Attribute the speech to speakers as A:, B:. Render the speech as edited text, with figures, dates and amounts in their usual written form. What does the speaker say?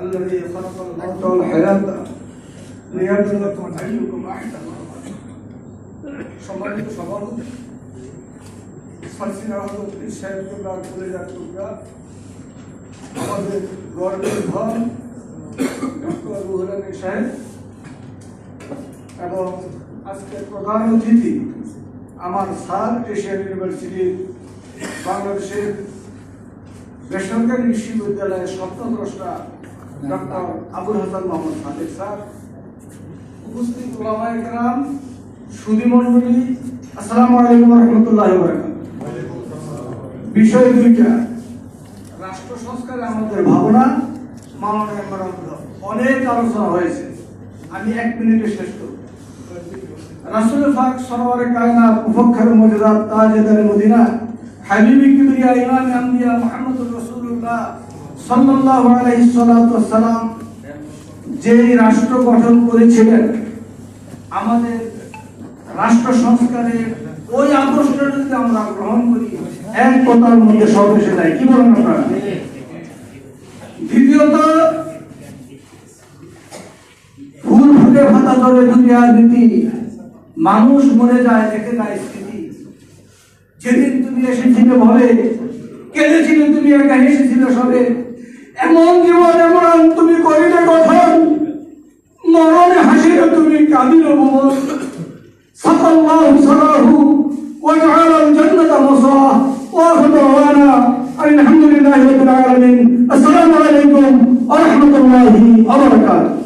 A: الذي خلق الموت والحياة ليبلوكم أيكم أحسن عملا সম্মানিত সভাপতি ফারসিনা হযরত সাহেব কেবলা কলেজের টুকরা আমাদের গর্বের ধন ডক্টর রুহুল আমিন সাহেব এবং আজকের প্রধান অতিথি আমার স্যার এশিয়ান ইউনিভার্সিটির বাংলাদেশের বেসরকারি বিশ্ববিদ্যালয়ের স্বপ্নদ্রষ্টা ডক্টর আবুল হাসান মোহাম্মদ সাদেক স্যার, উপস্থিত ওলামায়ে কেরাম, সুধী মণ্ডলী, আসসালামু আলাইকুম ওয়া রাহমাতুল্লাহি ওয়া বারাকাতুহু। বিষয় দুইটা, রাষ্ট্র সংস্কারে আমাদের ভাবনা, মাননীয় মেম্বার, অনেক আলোচনা হয়েছে, আমি 1 মিনিটে শেষ করব। রাসূল পাক সরওয়ারে কায়নাত মুফাক্খির মুজিজাত তাজদার মদিনা হাবিবি কিবরিয়া ইমাম আম্বিয়া মুহাম্মদুর রাসূলুল্লাহ সাল্লাল্লাহু আলাইহি সাল্লাম যে রাষ্ট্র গঠন করেছিলেন, আমাদের রাষ্ট্র সংস্কারের ওই আদর্শটা যদি আমরা গ্রহণ করি, এক কথার মধ্যে সব এসে যায়। কি বলেন আপনারা? দ্বিতীয়ত, ফুল ফুটে পাতা ঝরে দুনিয়ার নীতি, মানুষ মরে যায় দেখে না স্থিতি। যেদিন তুমি এসেছিলে ভবে, কেঁদেছিলে তুমি একা, হেসেছিলে সবে, এমন জীবন এমন তুমি করিলে গঠন, মরণে হাসিলে তুমি কাঁদিলে ভুবন। সাল্লাল্লাহু সাল্লাহু ওয়া জাআলাল জান্নাতা মাসওয়া ওয়া আখদাওয়ানা আলহামদুলিল্লাহি রাব্বিল আলামিন। আসসালামু আলাইকুম ওয়া রাহমাতুল্লাহি ওয়া বারাকাতুহু।